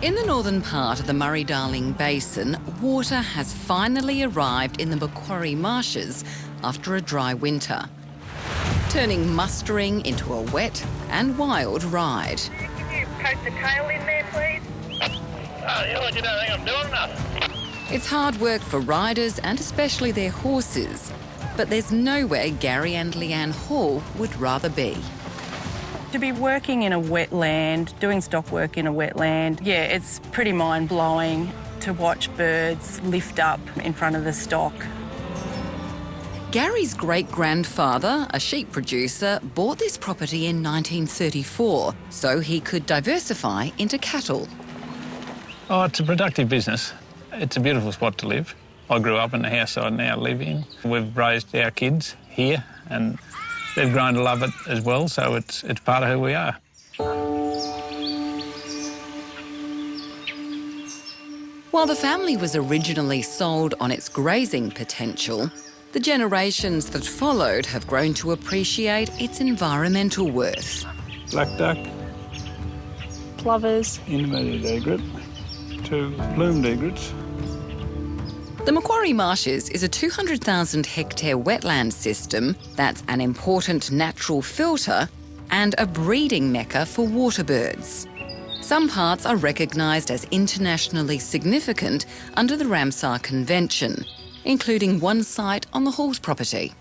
In the northern part of the Murray-Darling Basin, water has finally arrived in the Macquarie Marshes after a dry winter, turning mustering into a wet and wild ride. Can you poke the tail in there, please? You don't think I'm doing enough? It's hard work for riders and especially their horses, but there's nowhere Gary and Leanne Hall would rather be. To be working in a wetland, doing stock work in a wetland, yeah, it's pretty mind-blowing to watch birds lift up in front of the stock. Gary's great-grandfather, a sheep producer, bought this property in 1934 so he could diversify into cattle. Oh, it's a productive business. It's a beautiful spot to live. I grew up in the house I now live in. We've raised our kids here and they've grown to love it as well, so it's part of who we are. While the family was originally sold on its grazing potential, the generations that followed have grown to appreciate its environmental worth. Black duck, Plovers. intermediate egret, 2 plumed egrets. The Macquarie Marshes is a 200,000 hectare wetland system that's an important natural filter and a breeding mecca for waterbirds. Some parts are recognised as internationally significant under the Ramsar Convention, including one site on the Hall's property.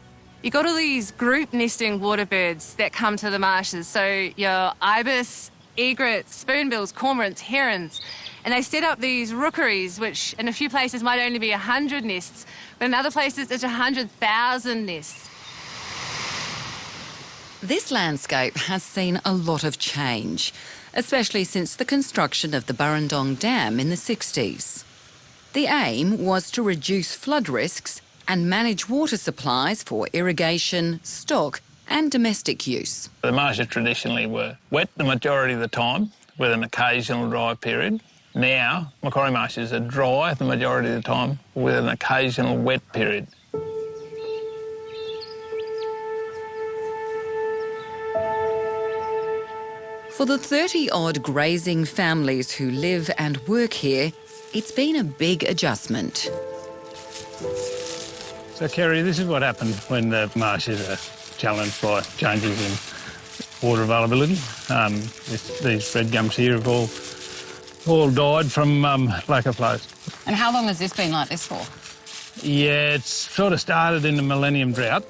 You got all these group nesting waterbirds that come to the marshes, so your ibis, egrets, spoonbills, cormorants, herons, and they set up these rookeries, which in a few places might only be 100 nests, but in other places it's 100,000 nests. This landscape has seen a lot of change, especially since the construction of the Burrendong Dam in the 60s. The aim was to reduce flood risks and manage water supplies for irrigation, stock and domestic use. The marshes traditionally were wet the majority of the time, with an occasional dry period. Now, Macquarie Marshes are dry the majority of the time, with an occasional wet period. For the 30-odd grazing families who live and work here, it's been a big adjustment. So, Kerry, this is what happens when the marshes are challenged by changes in water availability. These red gums here have all died from lack of flows. And how long has this been like this for? Yeah, it's sort of started in the millennium drought.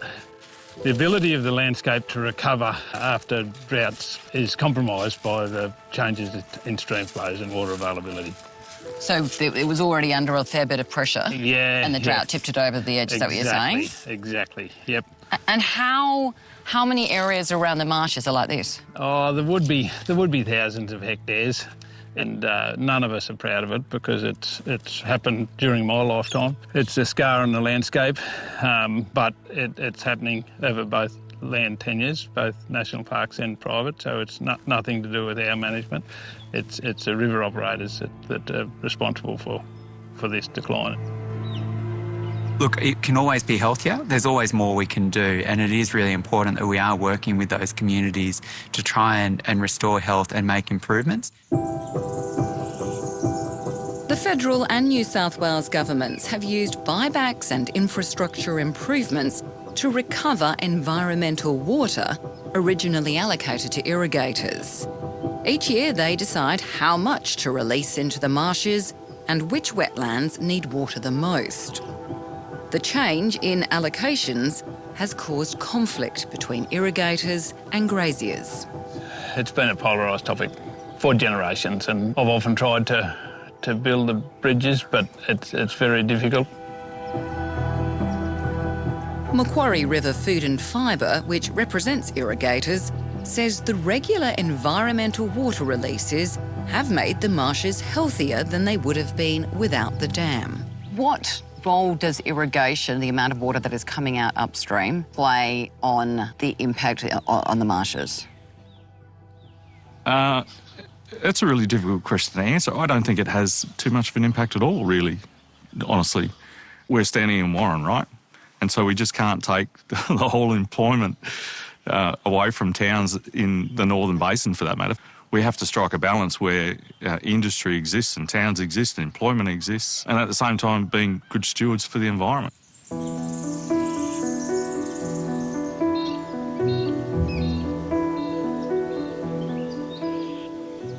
The ability of the landscape to recover after droughts is compromised by the changes in stream flows and water availability. So it was already under a fair bit of pressure? Yeah. And the drought tipped it over the edge, is that what you're saying? Exactly, yep. And how many areas around the marshes are like this? Oh, there would be thousands of hectares, and none of us are proud of it because it's happened during my lifetime. It's a scar on the landscape, but it's happening over both land tenures, both national parks and private, so it's nothing to do with our management. It's the river operators that are responsible for this decline. Look, it can always be healthier. There's always more we can do, and it is really important that we are working with those communities to try and restore health and make improvements. The federal and New South Wales governments have used buybacks and infrastructure improvements to recover environmental water originally allocated to irrigators. Each year they decide how much to release into the marshes and which wetlands need water the most. The change in allocations has caused conflict between irrigators and graziers. It's been a polarised topic for generations, and I've often tried to build the bridges, but it's very difficult. Macquarie River Food and Fibre, which represents irrigators, says the regular environmental water releases have made the marshes healthier than they would have been without the dam. What role does irrigation, the amount of water that is coming out upstream, play on the impact on the marshes? It's a really difficult question to answer. I don't think it has too much of an impact at all, really, honestly. We're standing in Warren, right? And so we just can't take the whole employment away from towns in the Northern Basin, for that matter. We have to strike a balance where industry exists and towns exist and employment exists, and at the same time being good stewards for the environment.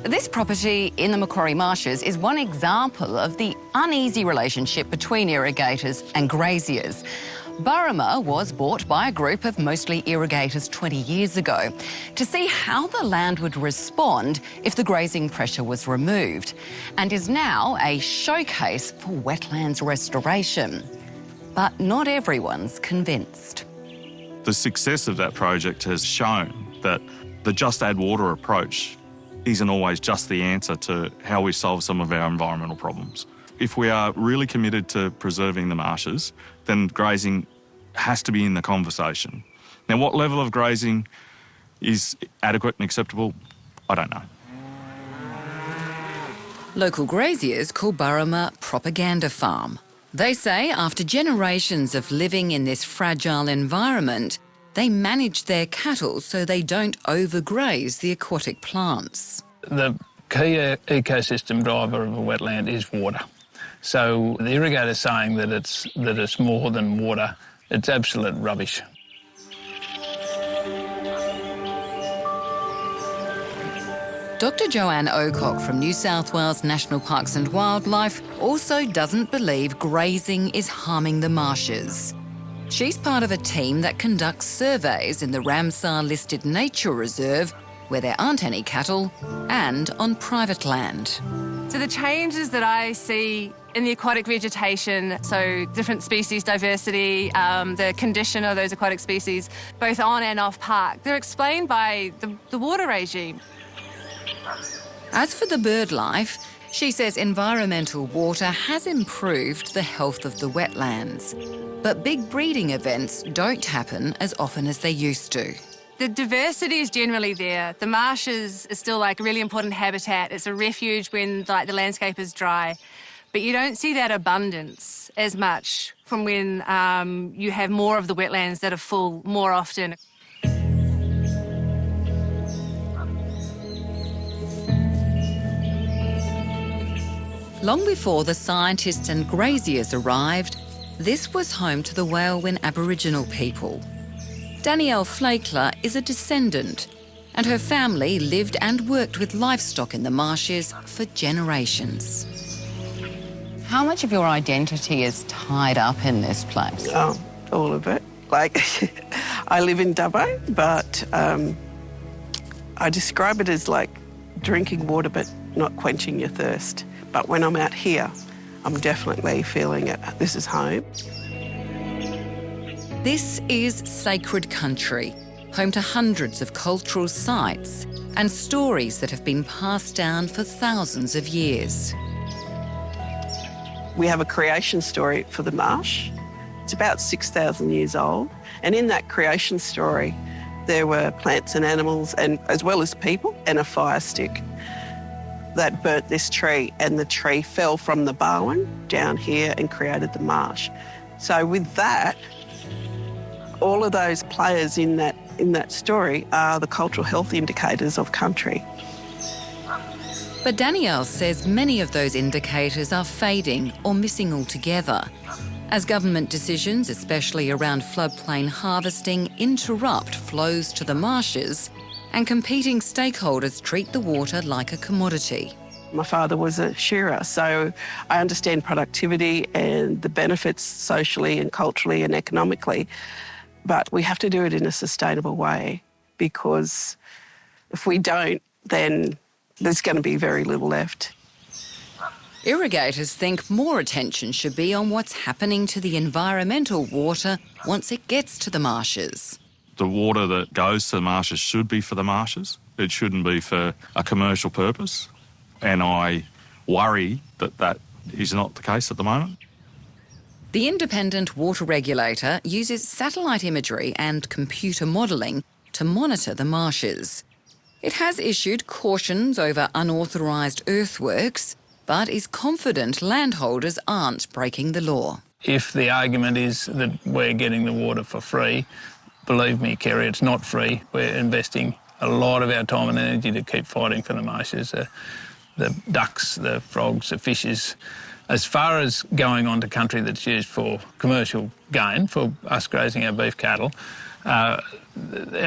This property in the Macquarie Marshes is one example of the uneasy relationship between irrigators and graziers. Burrama was bought by a group of mostly irrigators 20 years ago to see how the land would respond if the grazing pressure was removed, and is now a showcase for wetlands restoration. But not everyone's convinced. The success of that project has shown that the just add water approach isn't always just the answer to how we solve some of our environmental problems. If we are really committed to preserving the marshes, then grazing has to be in the conversation. Now, what level of grazing is adequate and acceptable, I don't know. Local graziers call Burrama propaganda farm. They say after generations of living in this fragile environment, they manage their cattle so they don't overgraze the aquatic plants. The key ecosystem driver of a wetland is water. So the irrigator saying that it's more than water, it's absolute rubbish. Dr Joanne Ocock from New South Wales National Parks and Wildlife also doesn't believe grazing is harming the marshes. She's part of a team that conducts surveys in the Ramsar-listed nature reserve where there aren't any cattle and on private land. So the changes that I see in the aquatic vegetation, so different species diversity, the condition of those aquatic species, both on and off park, they're explained by the water regime. As for the bird life, she says environmental water has improved the health of the wetlands, but big breeding events don't happen as often as they used to. The diversity is generally there. The marshes is still like a really important habitat. It's a refuge when the landscape is dry. But you don't see that abundance as much from when you have more of the wetlands that are full more often. Long before the scientists and graziers arrived, this was home to the Whalewin Aboriginal people. Danielle Flakler is a descendant, and her family lived and worked with livestock in the marshes for generations. How much of your identity is tied up in this place? Oh, all of it. Like, I live in Dubbo, but I describe it as like drinking water but not quenching your thirst. But when I'm out here, I'm definitely feeling it. This is home. This is sacred country, home to hundreds of cultural sites and stories that have been passed down for thousands of years. We have a creation story for the marsh. It's about 6,000 years old. And in that creation story, there were plants and animals, and as well as people, and a fire stick that burnt this tree, and the tree fell from the Barwon down here and created the marsh. So with that, all of those players in that story are the cultural health indicators of country. But Danielle says many of those indicators are fading or missing altogether, as government decisions, especially around floodplain harvesting, interrupt flows to the marshes, and competing stakeholders treat the water like a commodity. My father was a shearer, so I understand productivity and the benefits socially and culturally and economically, but we have to do it in a sustainable way, because if we don't, then there's going to be very little left. Irrigators think more attention should be on what's happening to the environmental water once it gets to the marshes. The water that goes to the marshes should be for the marshes. It shouldn't be for a commercial purpose. And I worry that that is not the case at the moment. The independent water regulator uses satellite imagery and computer modelling to monitor the marshes. It has issued cautions over unauthorised earthworks, but is confident landholders aren't breaking the law. If the argument is that we're getting the water for free, believe me, Kerry, it's not free. We're investing a lot of our time and energy to keep fighting for the marshes, the ducks, the frogs, the fishes. As far as going onto country that's used for commercial gain, for us grazing our beef cattle, our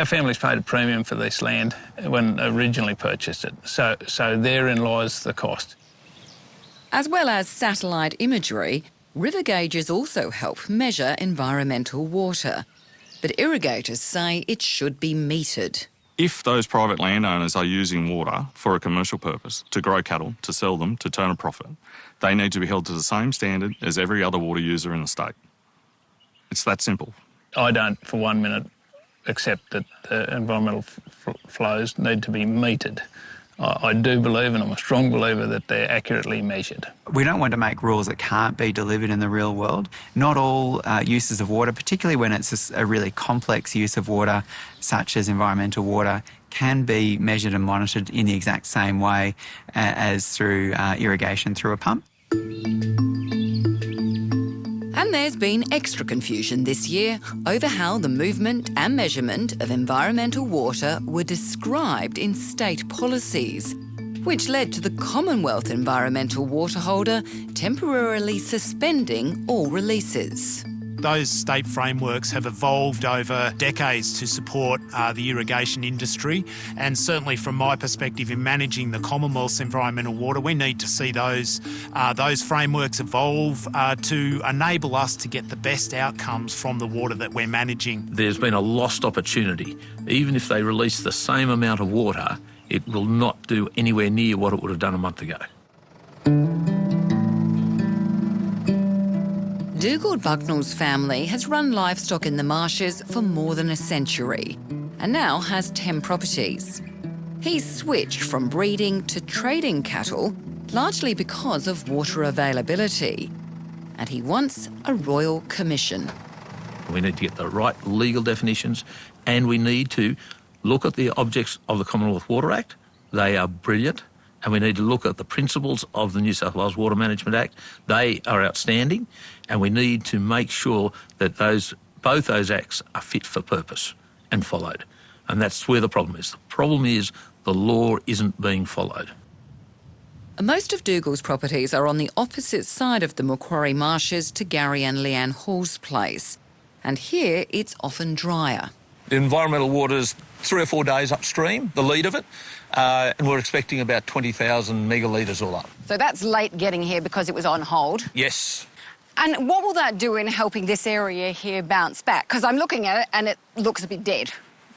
families paid a premium for this land when originally purchased it. So therein lies the cost. As well as satellite imagery, river gauges also help measure environmental water. But irrigators say it should be metered. If those private landowners are using water for a commercial purpose, to grow cattle, to sell them, to turn a profit, they need to be held to the same standard as every other water user in the state. It's that simple. I don't for 1 minute accept that the environmental flows need to be metered. I do believe, and I'm a strong believer, that they're accurately measured. We don't want to make rules that can't be delivered in the real world. Not all uses of water, particularly when it's a really complex use of water, such as environmental water, can be measured and monitored in the exact same way as through irrigation through a pump. And there's been extra confusion this year over how the movement and measurement of environmental water were described in state policies, which led to the Commonwealth environmental water holder temporarily suspending all releases. Those state frameworks have evolved over decades to support the irrigation industry, and certainly from my perspective in managing the Commonwealth's environmental water, we need to see those frameworks evolve to enable us to get the best outcomes from the water that we're managing. There's been a lost opportunity. Even if they release the same amount of water, it will not do anywhere near what it would have done a month ago. Dougal Bucknell's family has run livestock in the marshes for more than a century and now has 10 properties. He's switched from breeding to trading cattle largely because of water availability, and he wants a royal commission. We need to get the right legal definitions, and we need to look at the objects of the Commonwealth Water Act. They are brilliant. And we need to look at the principles of the New South Wales Water Management Act. They are outstanding, and we need to make sure that both those acts are fit for purpose and followed. And that's where the problem is. The problem is the law isn't being followed. Most of Dougal's properties are on the opposite side of the Macquarie Marshes to Gary and Leanne Hall's place. And here it's often drier. The environmental water's 3 or 4 days upstream, the lead of it, and we're expecting about 20,000 megalitres all up. So that's late getting here because it was on hold? Yes. And what will that do in helping this area here bounce back? Because I'm looking at it and it looks a bit dead.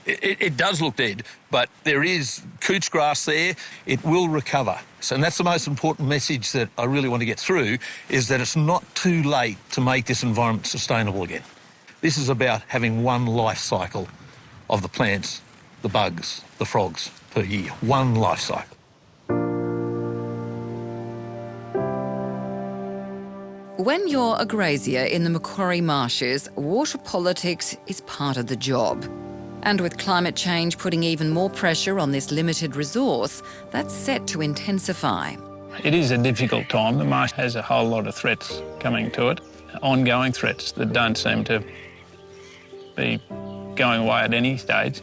It does look dead, but there is couch grass there. It will recover. So, and that's the most important message that I really want to get through, is that it's not too late to make this environment sustainable again. This is about having one life cycle of the plants, the bugs, the frogs per year. One life cycle. When you're a grazier in the Macquarie Marshes, water politics is part of the job. And with climate change putting even more pressure on this limited resource, that's set to intensify. It is a difficult time. The marsh has a whole lot of threats coming to it, ongoing threats that don't seem to be going away at any stage.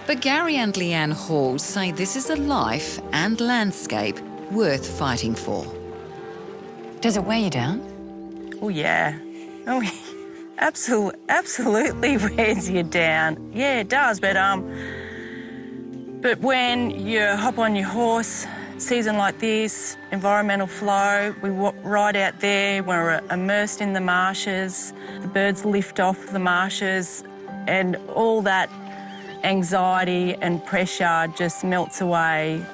But Gary and Leanne Hall say this is a life and landscape worth fighting for. Does it weigh you down? Oh, yeah. Oh, absolutely wears you down. Yeah, it does, but when you hop on your horse, season like this, environmental flow, we ride out there, we're immersed in the marshes, the birds lift off the marshes, and all that anxiety and pressure just melts away.